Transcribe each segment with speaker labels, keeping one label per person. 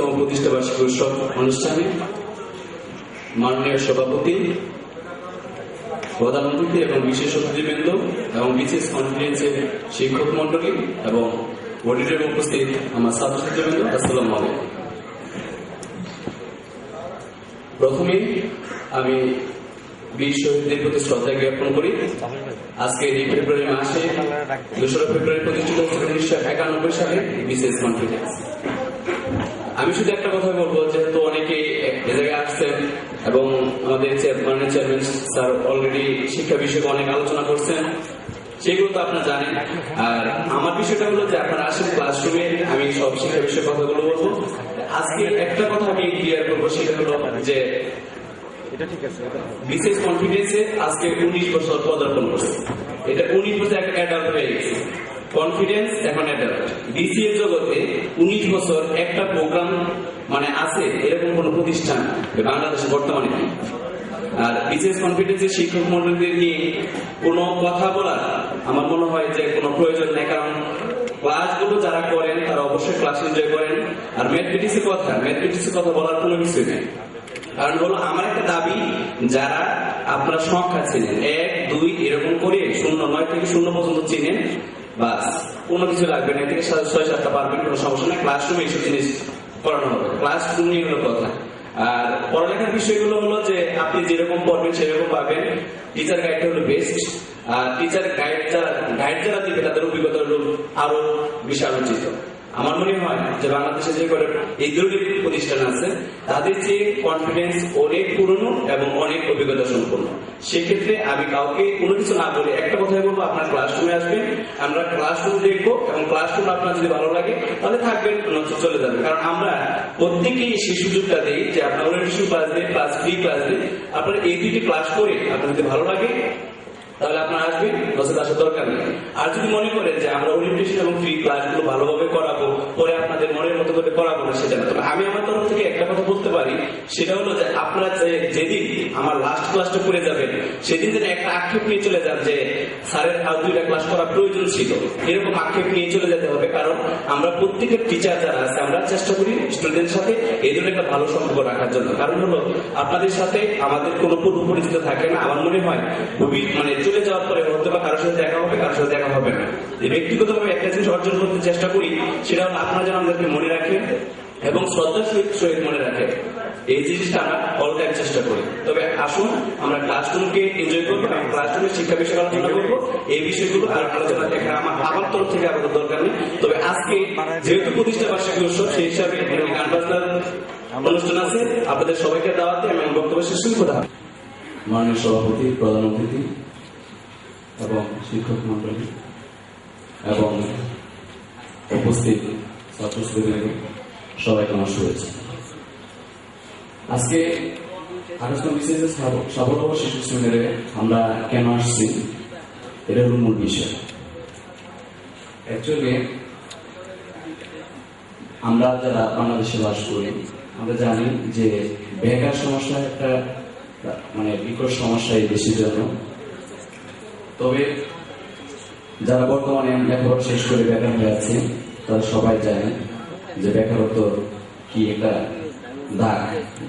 Speaker 1: 31তম প্রতিষ্ঠাবার্ষিকী উৎসব অনুষ্ঠানে মাননীয় সভাপতি, প্রধান অতিথি এবং বিশেষ অতিথিবৃন্দ এবং বিশেষ কনফারেন্সের শিক্ষক মন্ডলী এবং অডিটরিয়ামে উপস্থিত আমার ছাত্রছাত্রীবৃন্দ, আসসালামু আলাইকুম। প্রথমে আমি বীর শহীদদের প্রতি শ্রদ্ধা জ্ঞাপন করি। আজকে এই ফেব্রুয়ারি মাসে 2 ফেব্রুয়ারি প্রতিষ্ঠিত হচ্ছে 1991 সালে বিশেষ কনফারেন্স। আমি শুধু একটা কথা বলবো, যেহেতু অনেকে এ জায়গায় আসছেন এবং আমাদের চেয়ারম্যান স্যার অলরেডি শিক্ষা বিষয়ে অনেক আলোচনা করছেন, সেগুলো তো আপনারা জানেন। আর আমার বিষয়টা হলো যে আপনারা আসেন ক্লাসরুমে, আমি সব শিক্ষা বিষয়ে কথাগুলো বলবো। আজকে একটা কথা আমি ক্লিয়ার করবো, সেটা হলো যে বিশেষ কনফিডেন্সে আজকে 19 বছর পদার্পণ করছে। এটা 19 বছর একটা অ্যাডাল্ট হয়ে গেছে। কনফিডেন্স এখন অ্যাডাল্ট। বিসিএস জগতে 19 বছর একটা প্রোগ্রাম মানে আছে এরকম কোন প্রতিষ্ঠান বাংলাদেশে বর্তমানে নেই। আর বিশেষ কনফিডেন্সের শিক্ষক মন্ডলীদের নিয়ে কোনো কথা বলা আমার মনে হয় যে কোনো প্রয়োজন নেই, কারণ ক্লাসগুলো যারা করেন তারা অবশ্যই ক্লাস এনজয় করেন। আর ম্যাথমেটিক্সের কথা বলার কোনো কিছু নেই। কারণ হলো আমার একটা দাবি, যারা আপনারা সংখ্যা চিনেন 1, 2 এরকম করে 9 থেকে 0 পর্যন্ত চিনেন, বাস কোনো কিছু লাগবে না, থেকে 6, 7টা পারবেন, কোনো সমস্যা নেই। ক্লাসরুমে এইসব জিনিস করানো হবে, ক্লাসরুম নিয়ে হলো কথা। আর পড়ালেখার বিষয়গুলো হলো যে আপনি যেরকম পড়বেন সেরকম পাবেন। টিচার গাইডটা হলো বেস্ট। আর টিচার গাইড যারা দিবে তাদের অভিজ্ঞতা হলো আরো বিশাল উচিত। আমার মনে হয় যে বাংলাদেশে যে করে এই ধরনের প্রতিষ্ঠান আছে তাদের যে কনফিডেন্স অনেক পুরনো এবং অনেক অভিজ্ঞতা সম্পন্ন। সেক্ষেত্রে আমি কাউকে কোনো কিছু না বলে একটা কথাই বলবো, আপনার ক্লাসরুমে আসবেন, আমরা ক্লাসরুম দেখবো এবং ক্লাসরুম আপনার যদি ভালো লাগে তাহলে থাকবেন, চলে যাবেন। কারণ আমরা প্রত্যেকেই সেই সুযোগটা দিই যে আপনার ওরিয়েন্টেশন ক্লাস দিন, প্লাস ফ্রি ক্লাস দিন। আপনার এই দুটি ক্লাস করে আপনার যদি ভালো লাগে তাহলে আপনার আসবেন, নচেত আসার দরকার নেই। আর যদি মনে করেন যে আমরা ওরিয়েন্টেশন এবং ফ্রি ক্লাসগুলো ভালোভাবে করাবো, পরে আপনাদের মনের মতো করে করাবো না, সেটা না। তবে আমি আমার তরফ থেকে একটা কথা বলতে পারি, সেটা হলো যে আপনারা যেদিন আমার লাস্ট ক্লাসটা করে যাবেন সেদিন যেন একটা আক্ষেপ নিয়ে চলে যান যে স্যারের আর 2টা ক্লাস করা প্রয়োজন ছিল, এরকম আক্ষেপ নিয়ে চলে যেতে হবে। কারণ আমরা প্রত্যেকের টিচার যারা আছে আমরা চেষ্টা করি স্টুডেন্টের সাথে এই ধরনের একটা ভালো সম্পর্ক রাখার জন্য। কারণ হলো আপনাদের সাথে আমাদের কোনো পূর্ব পরিচিত থাকে না। আমার মনে হয় মানে চলে যাওয়ার পরে হয়তো বা কারোর সাথে দেখা হবে, কারোর সাথে দেখা হবে না। ব্যক্তিগতভাবে একটা জিনিস অর্জন করতে চেষ্টা করি, সেটা হলো আপনারা যেন আমাদেরকে মনে রাখেন এবং শ্রদ্ধার সহিত মনে রাখেন। এই জিনিসটা আমরা অল টাইম চেষ্টা করি। তবে আসুন আমরা ক্লাসরুমকে এনজয় করবো এবং ক্লাসরুমের শিক্ষা বিষয়ে আলোচনা করবো। এই বিষয়গুলো আর আলোচনা দেখা আমার তরফ থেকে আমাদের দরকার নেই। তবে আজকে যেহেতু প্রতিষ্ঠা বার্ষিকী উৎসব, সেই হিসাবে গান বাজনার অনুষ্ঠান আছে, আপনাদের সবাইকে দাওয়াতে আমি বক্তব্য শেষ করি। কথা মাননীয় সভাপতি, প্রধান অতিথি এবং শিক্ষক মন্ডলী এবং উপস্থিত ছাত্রছাত্রীদের সবাইকে আমার শুভেচ্ছা। আজকে 28তম বিসিএস সাফল্য শিশু সেমিনারে আমরা কেন আসছি, এটা হল মূল বিষয়। অ্যাকচুয়ালি আমরা যারা বাংলাদেশে বাস করি আমরা জানি যে বেকার সমস্যা একটা মানে বিকট সমস্যা এই দেশের জন্য। তবে যারা বর্তমানে লেখাপড়া শেষ করে বেকার হয়ে আছে তারা সবাই জানে যে বেকারত্ব কি একটা দাগ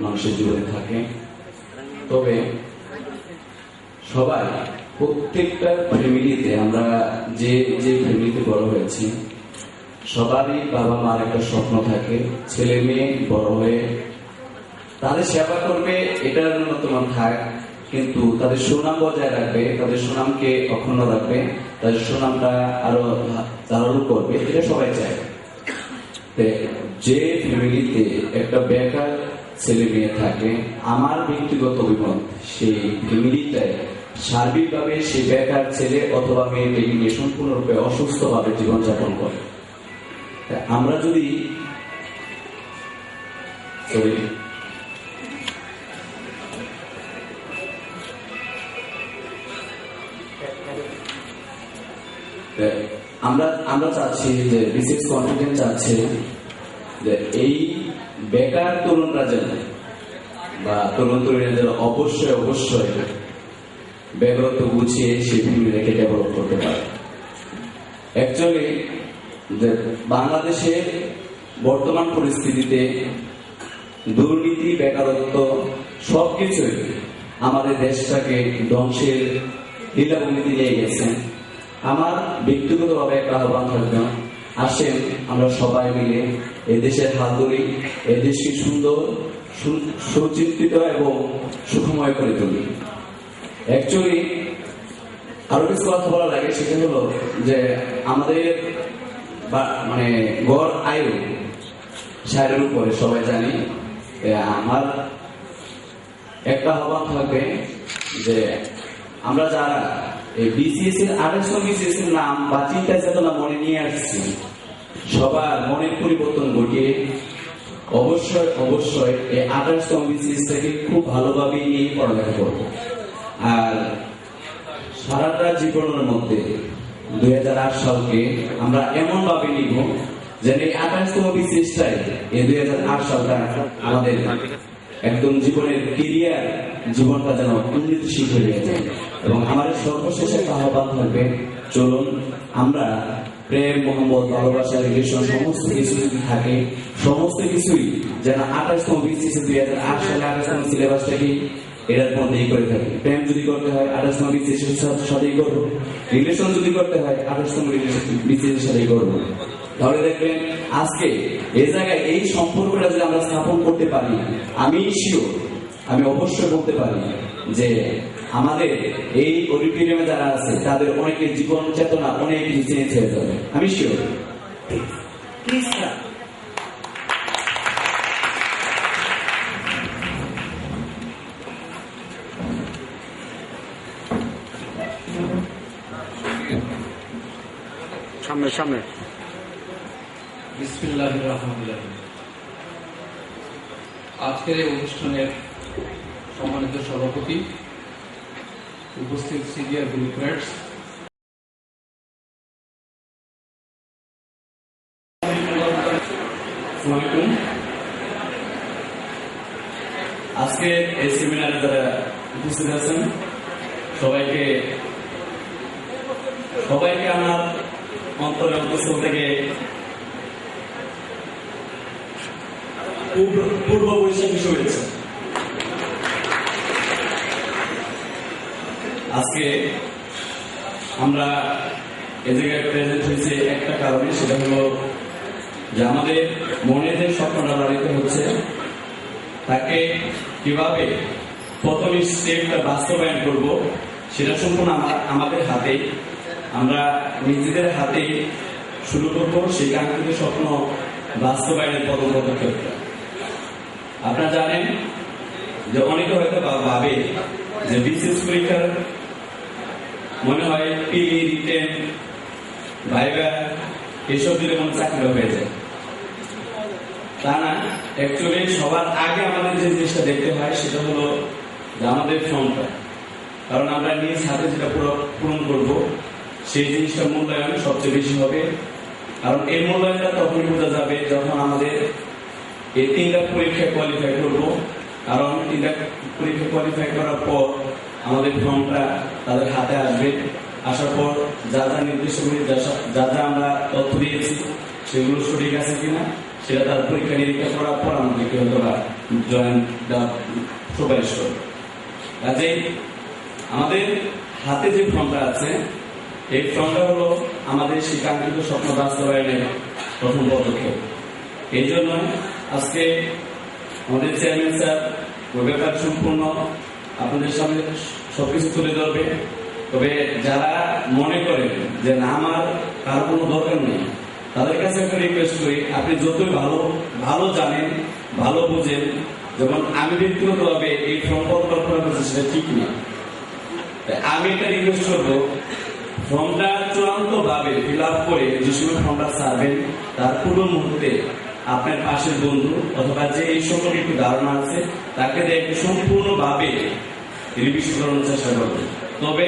Speaker 1: মানুষের জীবনে থাকে। তবে সবাই প্রত্যেকটা ফ্যামিলিতে, আমরা যে ফ্যামিলিতে বড় হয়েছি, সবারই বাবা মার একটা স্বপ্ন থাকে ছেলে মেয়ে বড় হয়ে তাদের সেবা করবে, এটার ন্যূনতম থাক, কিন্তু তাদের সুনাম বজায় রাখবে, তাদের সুনামকে অক্ষুণ্ণ রাখবে, তাদের সুনামটা আরো ধারণ করবে, এটা সবাই চায়। যে ফ্যামিলিতে একটা বেকার ছেলে মেয়ে থাকে, আমার ব্যক্তিগত অভিমত সেই ফ্যামিলিটায় সার্বিকভাবে সেই বেকার ছেলে অথবা মেয়েকে নিয়ে সম্পূর্ণরূপে অসুস্থভাবে জীবনযাপন করে। আমরা যদি আমরা চাচ্ছি যে বিশেষ কনফিডেন্স চাচ্ছে যে এই বেকার তরুণরা যেন বা তরুণ তরুণীরা যেন অবশ্যই বেকারত্ব গুছিয়ে সেই ফ্যামিলিটাকে ডেভেলপ করতে পারে। অ্যাকচুয়ালি বাংলাদেশে বর্তমান পরিস্থিতিতে দুর্নীতি, বেকারত্ব সবকিছুই আমাদের দেশটাকে ধ্বংসের লীলাভূমিতে নিয়ে গেছে। আমার ব্যক্তিগতভাবে একটা আহ্বান থাকবে, আসেন আমরা সবাই মিলে এই দেশের হাত ধরি, এই দেশকে সুন্দর, সুচিন্তিত এবং সুখময় করে তুলি। অ্যাকচুয়ালি আরো কিছু কথা বলা লাগে, সেটা হলো যে আমাদের মানে গড় আয়ু 60-এর উপরে সবাই জানি। আমার একটা আহ্বান থাকবে যে আমরা যারা এই বিসিএস এর 28তম বিসিএস এর নাম বা চিন্তা চেতনা মনে নিয়ে আসছি, সবার মনের পরিবর্তন ঘটিয়ে অবশ্যই এই 28তম বিসিএস থেকে খুব ভালোভাবে নিয়ে পড়ালেখা করবো। আর সারাটা জীবনের মধ্যে 2008 সালকে আমরা এমন ভাবে নিব যেন এই 28তম বিসিএসটাই এই 2008 সালটা আমাদের একদম জীবনের কেরিয়ার জীবনটা যেন উন্নতিশীল হয়ে যায়। এবং আমাদের সর্বশেষ একটা আহ্বান থাকবে, চলুন আমরা প্রেম, মোহাম্মদ, ভালোবাসা, রিলেশন সমস্ত কিছু যদি থাকে, সমস্ত কিছুই যেন 28তম বিসিএস 2008 সালে 28তম সিলেবাসটাকে এটার মধ্যেই করে থাকি। প্রেম যদি করতে হয় 28তম বিসিএস এর সাথেই করবো, রিলেশন যদি করতে হয় 28তম বিসিএস এর সাথেই করবো। তাহলে দেখবেন আজকে এই জায়গায় এই সম্পর্কটা যদি আমরা স্থাপন করতে পারি, আমি অবশ্যই বলতে পারি যে আমাদের এই অডিটোরিয়ামে যারা আছে তাদের অনেকের জীবন চেতনা অনেক কিছু চেঞ্জ হয়ে যাবে, আমি শিওর।
Speaker 2: সামনে
Speaker 3: বিসমিল্লাহির রহমানির রহিম। আজকের এই অনুষ্ঠানের সম্মানিত সভাপতি, উপস্থিত সিনিয়র ব্যুরোক্র্যাটস,
Speaker 1: আজকে এই সেমিনারে যারা উপস্থিত আছেন সবাইকে আমার অন্তরের অন্তঃস্থল থেকে পূর্ব বৈশাখী শুভেচ্ছা। আজকে আমরা এ জায়গায় প্রেজেন্ট হয়েছে একটা কারণে, সেটা হলো যে আমাদের মনে যে স্বপ্নটা লালিত হচ্ছে তাকে কিভাবে প্রথম স্টেপটা বাস্তবায়ন করব সেটা সম্পূর্ণ আমাদের হাতে, আমরা নিজেদের হাতে শুরু করব সেই কাঙ্ক্ষিত স্বপ্ন বাস্তবায়নের পদক্ষেপ। আপনারা জানেন যে অনেকে হয়তো ভাবে যে বিসিএস পরীক্ষার মনে হয় পিলি, রিটেন, ভাইভা এসব দিলে মনে চাকরি হয়ে যায়। তা না, অ্যাকচুয়ালি সবার আগে আমাদের যে জিনিসটা দেখতে হয় সেটা হলো যে আমাদের ফর্মটা, কারণ আমরা নিজ হাতে যেটা পূরণ করবো সেই জিনিসটা মূল্যায়ন সবচেয়ে বেশি হবে। কারণ এই মূল্যায়নটা তখনই বোঝা যাবে যখন আমাদের এই 3টা পরীক্ষায় কোয়ালিফাই করবো। কারণ 3টা পরীক্ষা কোয়ালিফাই করার পর আমাদের ফর্মটা তাদের হাতে আসবে, আসার পর যা যা নির্দেশগুলি, যা যা আমরা তথ্য দিয়েছি সেগুলো সঠিক আছে কিনা সেটা তার পরীক্ষা নিরীক্ষা করার পর আমাদেরকে হয়তো জয়েন্ট সুপারিশ করবে। কাজেই আমাদের হাতে যে ফর্মটা আছে এই ফর্মটা হলো আমাদের শিক্ষাঙ্কিত স্বপ্ন বাস্তবায়নের প্রথম পদক্ষেপ। এই জন্য আজকে আমাদের চেয়ারম্যান স্যার ওই ব্যাপার সম্পূর্ণ আপনাদের সামনে সবকিছু তুলে ধরবে। তবে যারা মনে করেন যে না আমার কারো কোনো দরকার নেই, তাদের কাছে একটা রিকোয়েস্ট করি, আপনি যতই ভালো জানেন, ভালো বুঝেন, যেমন আমি ব্যক্তিগতভাবে এই ফর্ম কল্পনা করছি সেটা ঠিক না। আমি একটা রিকোয়েস্ট করবো, ফর্মটা চূড়ান্ত ভাবে ফিল আপ করে যে সময় ফর্মটা ছাড়বেন তার পূর্ব মুহূর্তে আপনার পাশের বন্ধু অথবা যে এই সম্পর্কে একটু ধারণা আছে তাকে দিয়ে একটু সম্পূর্ণভাবে রিভিশন করানোর চেষ্টা করবেন। তবে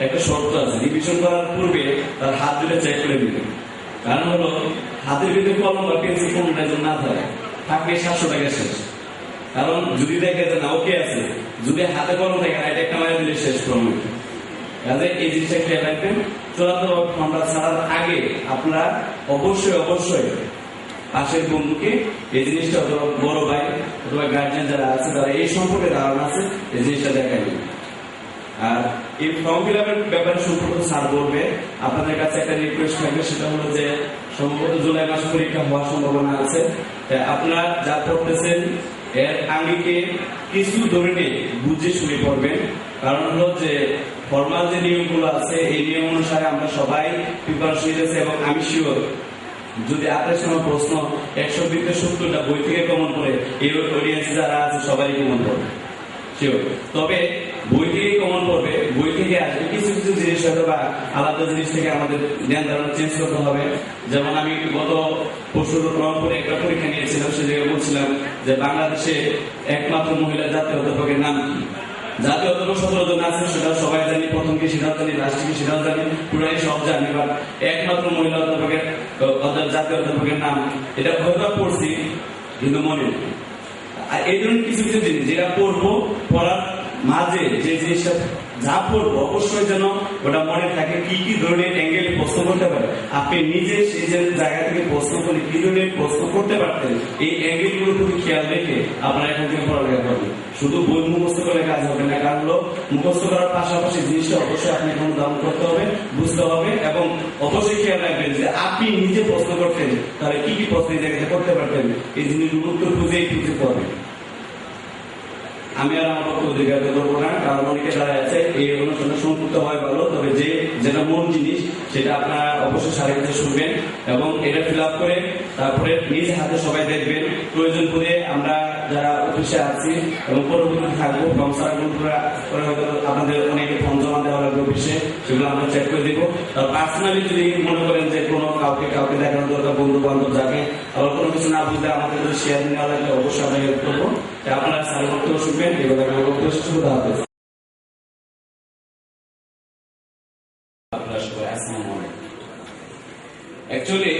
Speaker 1: একটা শর্ত আছে, রিভিশন করার পূর্বে তার হাত দুটো চেক করে নেবেন। কারণ হলো হাতের ভিতরে কলম বা পেন্সিল কোনটা যেন না থাকে, থাকলে 700 টাকা শেষ। কারণ যদি দেখে যে না ওকে আছে, যদি হাতে কলম থাকে এটা একটা মায়ের দিলে শেষ করবে। কাজে এই জিনিসটা খেয়াল রাখবেন। চূড়ান্ত ফর্মটা ছাড়ার আগে আপনারা অবশ্যই পাশের বন্ধুকে এই জিনিসটা, অথবা বড় ভাই অথবা গার্জিয়ান যারা আছে তারা এই সম্পর্কে ধারণা আছে এই জিনিসটা দেখাইবে। আর এই ফর্ম ফিল আপের ব্যাপারে সম্পর্কে স্যার বলবে, আপনাদের কাছে একটা রিকোয়েস্ট থাকবে, সেটা হলো যে সম্ভবত জুলাই মাসে পরীক্ষা হওয়ার সম্ভাবনা আছে। আপনারা যা পড়তেছেন এর আঙ্গিকে কিছু ধরে বুঝে শুনে পড়বেন। কারণ হলো যে ফর্মাল যে নিয়মগুলো আছে এই নিয়ম অনুসারে আমরা সবাই প্রিপারেশন নিতেছি, এবং আমি শিওর যদি আপনার সময় প্রশ্ন 100-70টা বই থেকে কমন করে এই অডিয়েন্স যারা আছে সবাই কমন করবে শিওর। তবে বই থেকে কমন পড়বে, বই থেকে আসবে কিছু কিছু জিনিস হয়তো বা আলাদা জিনিস থেকে আমাদের জ্ঞান ধারণা চেঞ্জ করতে হবে। যেমন আমি গত পরশু রংপুরে একটা পরীক্ষা নিয়েছিলাম, সে জায়গায় বলছিলাম যে বাংলাদেশে একমাত্র মহিলা জাতীয় অধ্যাপকের নাম কি। জাতীয় অধ্যাপক 17 জন আছে, সেটা সবাই জানি, প্রথম কি সেটাও জানি, লাস্ট কি সেটাও জানি, পুরাই সব জানি, বাট একমাত্র মহিলা অধ্যাপকের জাতীয় অধ্যাপকের নাম এটা হয়তো পড়ছি কিন্তু মনে নেই। আর এই ধরনের কিছু কিছু জিনিস যেটা পড়বো, পড়ার মাঝে যে জিনিসটা যা পড়বো অবশ্যই যেন ওটা মনে থাকে, কি কি ধরনের অ্যাঙ্গেলে প্রশ্ন করতে পারে। আপনি নিজে সেই যে জায়গা থেকে প্রশ্ন করে কি ধরনের প্রশ্ন করতে পারতেন এই অ্যাঙ্গেল গুলোর প্রতি খেয়াল রেখে আপনারা এখন থেকে পড়ালেখা করবেন। শুধু বই মুখস্থ করে কাজ হবে না, কারণ হলো মুখস্থ করার পাশাপাশি জিনিসটা অবশ্যই আপনি এখন দাম করতে হবে, বুঝতে হবে, এবং অবশ্যই খেয়াল রাখবেন যে আপনি নিজে প্রশ্ন করতেন তাহলে কি কি প্রশ্ন এই জায়গাতে করতে পারতেন, এই জিনিসগুলো উত্তর খুঁজেই খুঁজে পড়বেন। আমি আর আমার অধিকার করবো না, কারণ অনেকে যারা আছে এই অনুষ্ঠানে সংযুক্ত হয় ভালো, তবে যেটা মূল জিনিস সেটা আপনারা অবশ্যই সারা কাছে শুনবেন এবং এটা ফিল আপ করে তারপরে নিজ হাতে সবাই দেখবেন। প্রয়োজন করে আমরা যারা অফিসে আছি এবং পরবর্তী থাকবো ফর্ম সার্কুল করে হয়তো আপনাদের অনেকে ফর্ম জমা দেওয়া লাগবে অফিসে, সেগুলো আমরা চেক করে দিব। পার্সোনালি যদি মনে করেন যে কোনো কাউকে দেখানো দরকার, বন্ধু বান্ধব যাকে, আবার কোনো কিছু না বুঝলে আমাদের শেয়ার নেওয়া লাগলে অবশ্যই আমরা হেল্প করবো। আপনারা স্যার বক্তব্য শুনবেন, এগুলো আমি বক্তব্য সুবিধা হবে। আপনারা সবাই আসসালামু আলাইকুম। অ্যাকচুয়ালি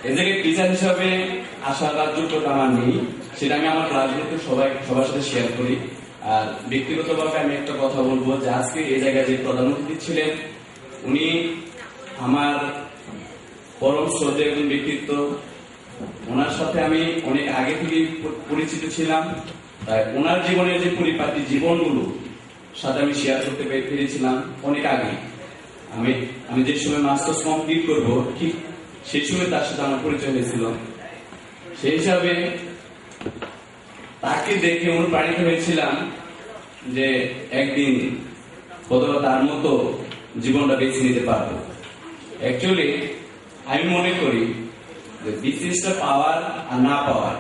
Speaker 1: এই জায়গায় টিচার হিসাবে আসার যোগ্যতা আমার নেই, সেটা আমি আমার ক্লাসগুলোতে সবার সাথে শেয়ার করি। আর ব্যক্তিগতভাবে আমি একটা কথা বলবো যে আজকে এই জায়গায় যে প্রধান অতিথি ছিলেন উনি আমার পরম শ্রদ্ধেয় একজন ব্যক্তিত্ব। ওনার সাথে আমি অনেক আগে থেকে পরিচিত ছিলাম, তাই ওনার জীবনের যে পরিপাটি জীবনগুলো সাথে আমি শেয়ার করতে পেরেছিলাম অনেক আগে। আমি যে সময় মাস্টার্স কমপ্লিট করব ঠিক সেই সময় তার সাথে আমার পরিচয় হয়েছিল। সেই হিসাবে তাকে দেখে অনুপ্রাণিত হয়েছিলাম যে একদিন কতটা তার মতো জীবনটা বেছে নিতে পারবো। অ্যাকচুয়ালি আমি মনে করি যে বিসিএসটা পাওয়ার আর না পাওয়ার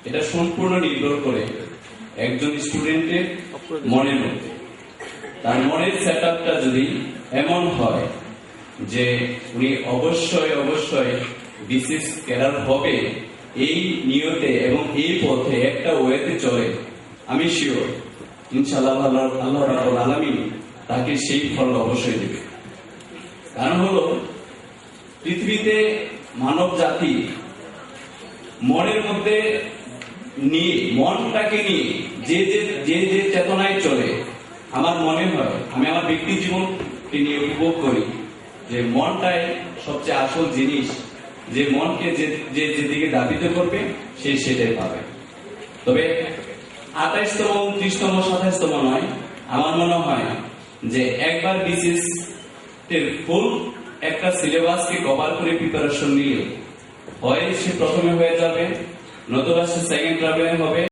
Speaker 1: এটা সম্পূর্ণ নির্ভর করে একজন স্টুডেন্টের মনের মধ্যে। তার মনের সেট আপটা যদি এমন হয় যে উনি অবশ্যই বিসিএস ক্যাডার হবে এই নিয়তে এবং এই পথে একটা ওয়েতে চলে, আমি শিওর ইনশাআল্লাহ আল্লাহ রাব্বুল আলামিন তাকে সেই ফল অবশ্যই দেবে। কারণ হলো পৃথিবীতে মানব জাতি মনের মধ্যে নিয়ে, মনটাকে নিয়ে যে চেতনায় চলে, আমার মনে হয় আমি আমার ব্যক্তি জীবনকে নিয়ে উপভোগ করি যে মনটাই সবচেয়ে আসল জিনিস, যে মনকে যেদিকে ধাবিত করবে সে সেটাই পাবে। তবে 28তম 29তম 27তম নয়, আমার মনে হয় যে একবার বিসিএস এর ফুল একটা সিলেবাসকে কভার করে প্রিপারেশন নিলে হয় সে প্রথমে হয়ে যাবে, নতুবা সে সেকেন্ড ট্রাভেলে হবে।